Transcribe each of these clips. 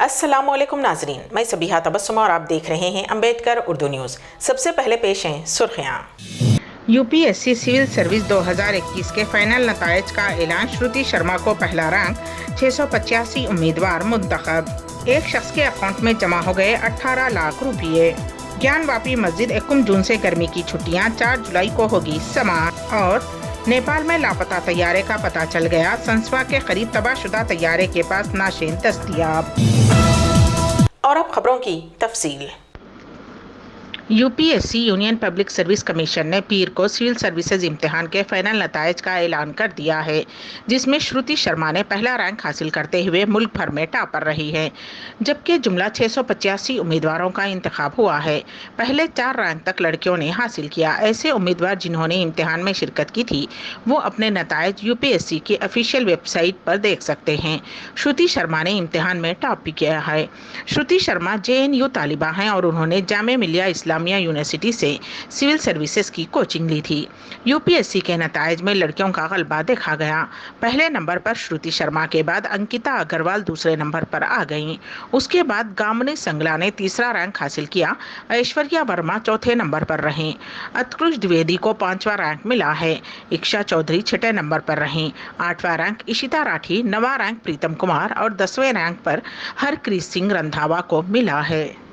अस्सलाम वालेकुम नाजरीन, मैं सबीहा तबस्सुम और आप देख रहे हैं अम्बेडकर उर्दू न्यूज़। सबसे पहले पेश हैं सुर्खियाँ। यूपीएससी सिविल सर्विस 2021 के फाइनल नतायज का ऐलान। श्रुति शर्मा को पहला रैंक, 685 उम्मीदवार मुंतखब। एक शख्स के अकाउंट में जमा हो गए 18 लाख रुपये। ज्ञानवापी मस्जिद 1 जून से गर्मी की छुट्टियां, 4 जुलाई को होगी समाअत। और नेपाल में लापता तैयारे का पता चल गया, संसवा के करीब तबाहशुदा तैयारे के पास नाशें दस्तयाब। और अब खबरों की तफसील। UPSC union public service commission ने पीर को सिविल सर्विसेज इम्तिहान के फाइनल नतायज का ऐलान कर दिया है, जिसमें श्रुति शर्मा ने पहला रैंक हासिल करते हुए मुल्क भर में टॉपर रही है, जबकि जुमला 685 उम्मीदवारों का इंतखाब हुआ है। पहले 4 रैंक तक लड़कियों ने हासिल किया। ऐसे उम्मीदवार जिन्होंने इम्तिहान में शिरकत की थी वो अपने नतायज यूपीएससी की ऑफिशियल वेबसाइट पर देख सकते हैं। श्रुति शर्मा ने इम्तिहान में टॉप भी किया है। श्रुति शर्मा JNU तालिबा हैं और उन्होंने जामे मिलिया इस्लामिया यूनिवर्सिटी से सिविल सर्विसेज की कोचिंग ली थी। यूपीएससी के नतायज में लड़कियों का गलबा देखा गया। पहले नंबर पर श्रुति शर्मा के बाद अंकिता अग्रवाल दूसरे नंबर पर आ गईं। उसके बाद गामनी संगला ने तीसरा रैंक हासिल किया। ऐश्वर्या वर्मा चौथे नंबर पर रहीं। उत्कृष द्विवेदी को 5वां रैंक मिला है। इक्षा चौधरी 6ठे नंबर पर रहीं। 8वां रैंक इशिता राठी, 9वां रैंक प्रीतम कुमार और 10वें रैंक पर हरक्रीत सिंह रंधावा को मिला है।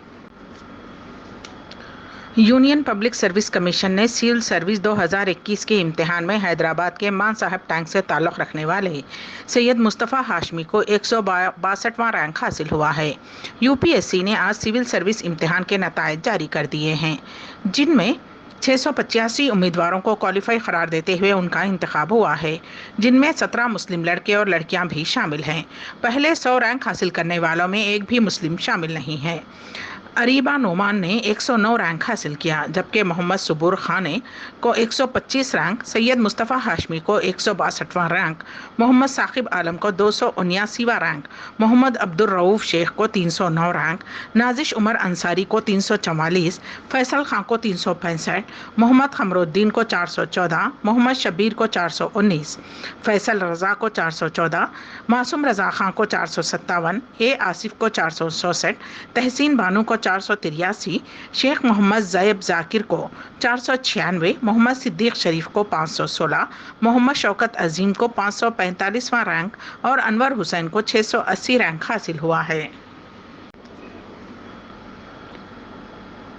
यूनियन पब्लिक सर्विस कमीशन ने सिविल सर्विस 2021 के इम्तिहान में हैदराबाद के मान साहब टैंक से ताल्लुक़ रखने वाले सैयद मुस्तफ़ा हाशमी को 162वां रैंक हासिल हुआ है। यूपीएससी ने आज सिविल सर्विस इम्तिहान के नतायज जारी कर दिए हैं, जिनमें 685 उम्मीदवारों को क्वालिफाई करार देते हुए उनका इंतखाब हुआ है, जिनमें 17 मुस्लिम लड़के और लड़कियां भी शामिल हैं। पहले 100 रैंक हासिल करने वालों में एक भी मुस्लिम शामिल नहीं है। अरीबा नोमान ने 109 रैंक हासिल किया, जबकि मोहम्मद सुबूर खान को 125 रैंक, सैयद मुस्तफ़ा हाशमी को 162वां रैंक, मोहम्मद साकिब आलम को 279वां रैंक, मोहम्मद अब्दुल रऊफ शेख को 309 रैंक, नाजिश उमर अंसारी को 344, फैसल खान को 365, मोहम्मद खमरुद्दीन को 414, मोहम्मद शब्बीर को 419, फैसल रज़ा को 414, मासूम रज़ा खान को 457, आसिफ को 464, तहसीन बानू को 483, शेख मोहम्मद ज़ैब ज़ाकिर को 496, मोहम्मद सिद्दीक शरीफ को 516, मोहम्मद शौकत अजीम को 545वां रैंक और अनवर हुसैन को 680 रैंक हासिल हुआ है।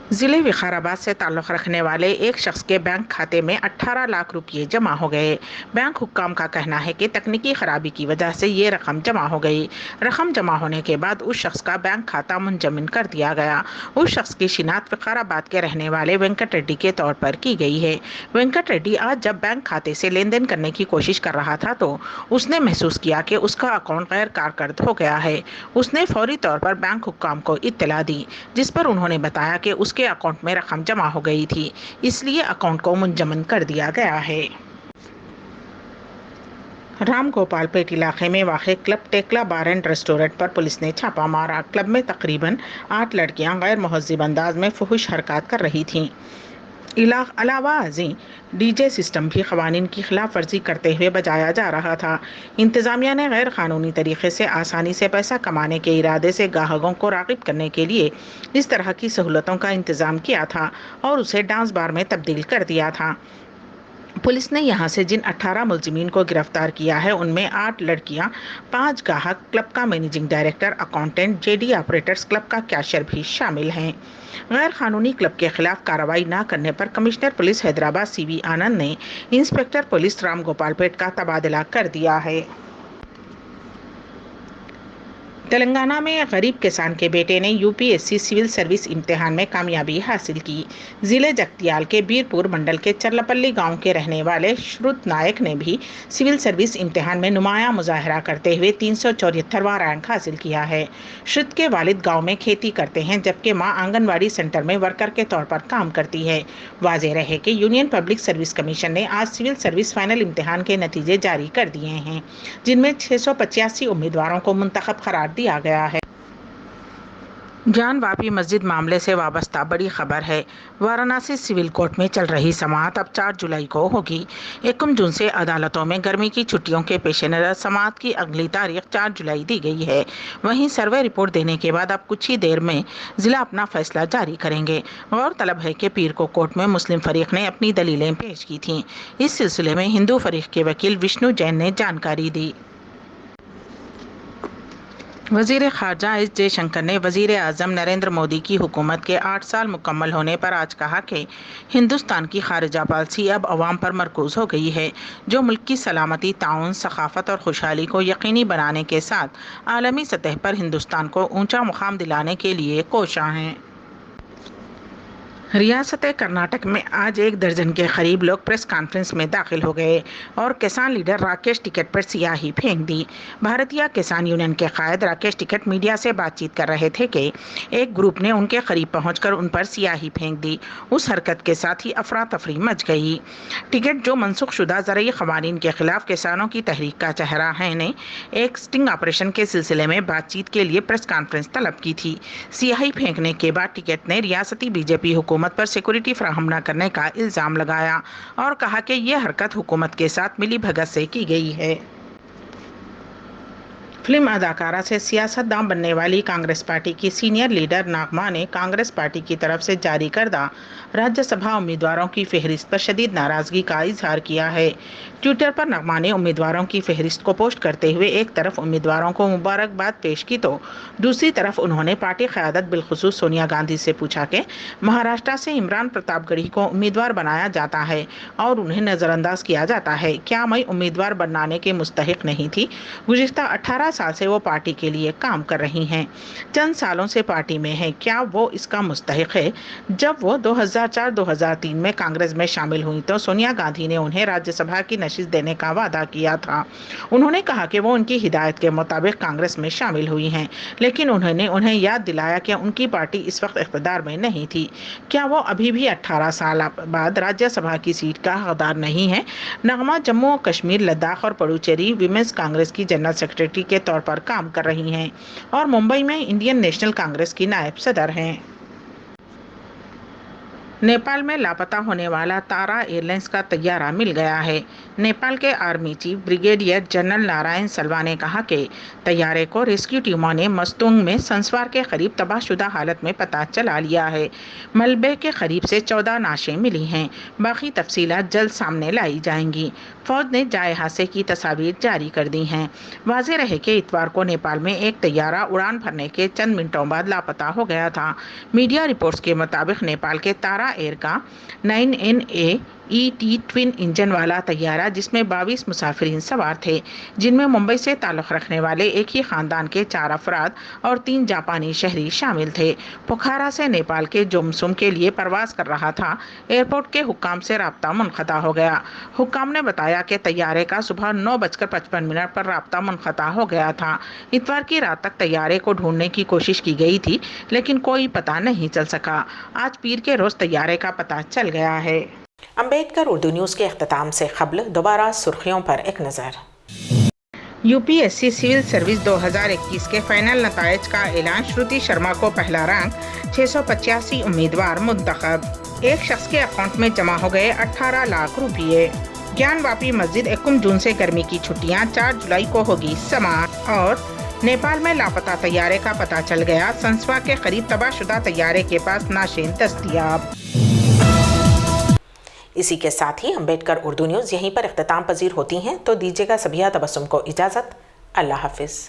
ज़िले विकाराबाद से ताल्लुक़ रखने वाले एक शख्स के बैंक खाते में 18 लाख रुपये जमा हो गए। बैंक हुक्काम का कहना है कि तकनीकी खराबी की वजह से ये रकम जमा हो गई। रकम जमा होने के बाद उस शख्स का बैंक खाता मुंजमद कर दिया गया। उस शख्स की शिनाख्त विकाराबाद के रहने वाले वेंकट रेड्डी के तौर पर की गई है। वेंकट रेड्डी आज जब बैंक खाते से लेन देन करने की कोशिश कर रहा था तो उसने महसूस किया कि उसका अकाउंट गैर कारकर्द हो गया है। उसने फौरी तौर पर बैंक हुक्काम को इत्तला दी, जिस पर उन्होंने बताया कि उसके अकाउंट में रकम जमा हो गई थी, इसलिए अकाउंट को मुंजमद कर दिया गया है। राम गोपालपेट इलाके में वाक़ क्लब टेकला बार एंड रेस्टोरेंट पर पुलिस ने छापा मारा। क्लब में तकरीबन 8 लड़कियां गैर मुहज़्ज़िब अंदाज में फुहुश हरकत कर रही थीं। अलावा अजी डीजे सिस्टम भी क़वानीन की खिलाफ वर्जी करते हुए बजाया जा रहा था। इंतज़ामिया ने गैर क़ानूनी तरीके से आसानी से पैसा कमाने के इरादे से ग्राहकों को राग़िब करने के लिए इस तरह की सहूलतों का इंतज़ाम किया था और उसे डांस बार में तब्दील कर दिया था। पुलिस ने यहां से जिन 18 मुलजिमीन को गिरफ्तार किया है उनमें 8 लड़कियां, 5 ग्राहक, क्लब का managing director, accountant, JD operators, club का कैशियर भी शामिल हैं। गैर कानूनी क्लब के खिलाफ कार्रवाई न करने पर कमिश्नर पुलिस हैदराबाद CV आनंद ने इंस्पेक्टर पुलिस राम गोपालपेट का तबादला कर दिया है। तेलंगाना में गरीब किसान के बेटे ने यूपीएससी सिविल सर्विस इम्तिहान में कामयाबी हासिल की। ज़िले जगतियाल के बीरपुर मंडल के चरलपल्ली गांव के रहने वाले श्रुत नायक ने भी सिविल सर्विस इम्तिहान में नुमाया मुजाहरा करते हुए 374वां रैंक हासिल किया है। श्रुत के वालिद गाँव में खेती करते हैं, जबकि माँ आंगनवाड़ी सेंटर में वर्कर के तौर पर काम करती है। वाज़ेह रहे कि यूनियन पब्लिक सर्विस कमीशन ने आज सिविल सर्विस फाइनल इम्तिहान के नतीजे जारी कर दिए हैं, जिनमें 685 उम्मीदवारों को मुंतखब करार दिया गया है। جان واپی مسجد معاملے سے وابستہ بڑی خبر ہے۔ وارانسی سول کورٹ میں چل رہی سماعت اب 4 جولائی کو ہوگی۔ 1 جون سے عدالتوں میں گرمی کی چھٹیوں کے پیش نظر سماعت کی اگلی تاریخ 4 جولائی دی گئی ہے۔ وہیں سروے رپورٹ دینے کے بعد اب کچھ ہی دیر میں ضلع اپنا فیصلہ جاری کریں گے۔ غور طلب ہے کہ پیر کو کورٹ میں مسلم فریق نے اپنی دلیلیں پیش کی تھیں۔ اس سلسلے میں ہندو فریق کے وکیل وشنو جین نے جانکاری دی۔ وزیر خارجہ ایس جے شنکر نے وزیر اعظم نریندر مودی کی حکومت کے 8 سال مکمل ہونے پر آج کہا کہ ہندوستان کی خارجہ پالیسی اب عوام پر مرکوز ہو گئی ہے، جو ملک کی سلامتی، تعاون، ثقافت اور خوشحالی کو یقینی بنانے کے ساتھ عالمی سطح پر ہندوستان کو اونچا مقام دلانے کے لیے کوشاں ہیں۔ ریاست کرناٹک میں آج 1 درجن کے قریب لوگ پریس کانفرنس میں داخل ہو گئے اور کسان لیڈر راکیش ٹکیٹ پر سیاہی پھینک دی۔ بھارتیہ کسان یونین کے قائد راکیش ٹکیٹ میڈیا سے بات چیت کر رہے تھے کہ ایک گروپ نے ان کے قریب پہنچ کر ان پر سیاہی پھینک دی۔ اس حرکت کے ساتھ ہی افراتفری مچ گئی۔ ٹکیٹ، جو منسوخ شدہ زرعی قوانین کے خلاف کسانوں کی تحریک کا چہرہ ہیں، نے ایک سٹنگ آپریشن کے سلسلے میں بات چیت کے لیے پریس کانفرنس طلب کی تھی۔ سیاہی پھینکنے کے بعد ٹکیٹ نے ریاستی بی جے پی حکومت پر سیکورٹی فراہم نہ کرنے کا الزام لگایا اور کہا کہ یہ حرکت حکومت کے ساتھ ملی بھگت سے کی گئی ہے۔ فلم اداکارہ سے سیاست داں بننے والی کانگریس پارٹی کی سینئر لیڈر ناگما نے کانگریس پارٹی کی طرف سے جاری کردہ راجیہ سبھا امیدواروں کی فہرست پر شدید ناراضگی کا اظہار کیا ہے۔ ٹویٹر پر نغمہ نے امیدواروں کی فہرست کو پوسٹ کرتے ہوئے ایک طرف امیدواروں کو مبارکباد پیش کی تو دوسری طرف انہوں نے پارٹی قیادت بالخصوص سونیا گاندھی سے پوچھا کہ مہاراشٹر سے عمران پرتاپ گڑھی کو امیدوار بنایا جاتا ہے اور انہیں نظر انداز کیا جاتا ہے، کیا میں امیدوار بنانے کے مستحق نہیں تھی؟ گزشتہ 18 سال سے وہ پارٹی کے لیے کام کر رہی ہیں، چند سالوں سے پارٹی میں ہیں، کیا وہ اس کا مستحق ہے؟ جب وہ 2004-2003 میں کانگریس میں شامل ہوئی تو سونیا گاندھی نے انہیں راجیہ سبھا کی نشست دینے کا وعدہ کیا تھا۔ انہوں نے کہا کہ وہ ان کی ہدایت کے مطابق کانگریس میں شامل ہوئی ہیں، لیکن انہوں نے انہیں یاد دلایا کہ ان کی پارٹی اس وقت اقتدار میں نہیں تھی۔ کیا وہ ابھی بھی 18 سال بعد راجیہ سبھا کی سیٹ کا حقدار نہیں ہے؟ نغمہ جموں و کشمیر، لداخ اور پڈوچیری ویمنز کانگریس کی جنرل سیکرٹری کے طور پر کام کر رہی ہیں اور ممبئی میں انڈین نیشنل کانگریس کی نائب صدر ہیں۔ نیپال میں لاپتہ ہونے والا تارا ایئر لائنز کا طیارہ مل گیا ہے۔ نیپال کے army chief brigadier general Narayan Silwal نے کہا کہ طیارے کو ریسکیو ٹیموں نے مستونگ میں سنسوار کے قریب تباہ شدہ حالت میں پتہ چلا لیا ہے۔ ملبے کے قریب سے 14 نعشیں ملی ہیں، باقی تفصیلات جلد سامنے لائی جائیں گی۔ فوج نے جائے حادثے کی تصاویر جاری کر دی ہیں۔ واضح رہے کہ اتوار کو نیپال میں ایک طیارہ اڑان بھرنے کے چند منٹوں بعد لاپتہ ہو گیا تھا۔ میڈیا رپورٹس کے مطابق نیپال کے تارا ایئر کا 9NAET ٹوین انجن والا طیارہ، جس میں 22 مسافرین سوار تھے، جن میں ممبئی سے تعلق رکھنے والے ایک ہی خاندان کے 4 افراد اور 3 جاپانی شہری شامل تھے، پوکھارا سے نیپال کے جومسوم کے لیے پرواز کر رہا تھا۔ ایئرپورٹ کے حکام سے رابطہ منقطع ہو گیا۔ حکام نے بتایا کہ طیارے کا صبح 9:55 پر رابطہ منقطع ہو گیا تھا۔ اتوار کی رات تک طیارے کو ڈھونڈنے کی کوشش کی گئی تھی، لیکن کوئی پتہ نہیں چل سکا۔ آج پیر کے روز طیارے کا پتہ چل گیا ہے۔ امبیڈکر اردو نیوز کے اختتام سے قبل دوبارہ سرخیوں پر ایک نظر۔ UPSC سول سروس 2021 کے فائنل نتائج کا اعلان۔ شروتی شرما کو پہلا رینک، 685 امیدوار منتخب۔ ایک شخص کے اکاؤنٹ میں جمع ہو گئے 18 لاکھ روپیے۔ گیان واپی مسجد 1 جون سے گرمی کی چھٹیاں، 4 جولائی کو ہوگی سماعت۔ اور نیپال میں لاپتہ طیارے کا پتہ چل گیا، سنسوا کے قریب تباہ شدہ طیارے کے پاس نعشیں دستیاب۔ اسی کے ساتھ ہی امبیڈکر اردو نیوز یہیں پر اختتام پذیر ہوتی ہیں، تو دیجیے گا سبیہ تبسم کو اجازت۔ اللہ حافظ۔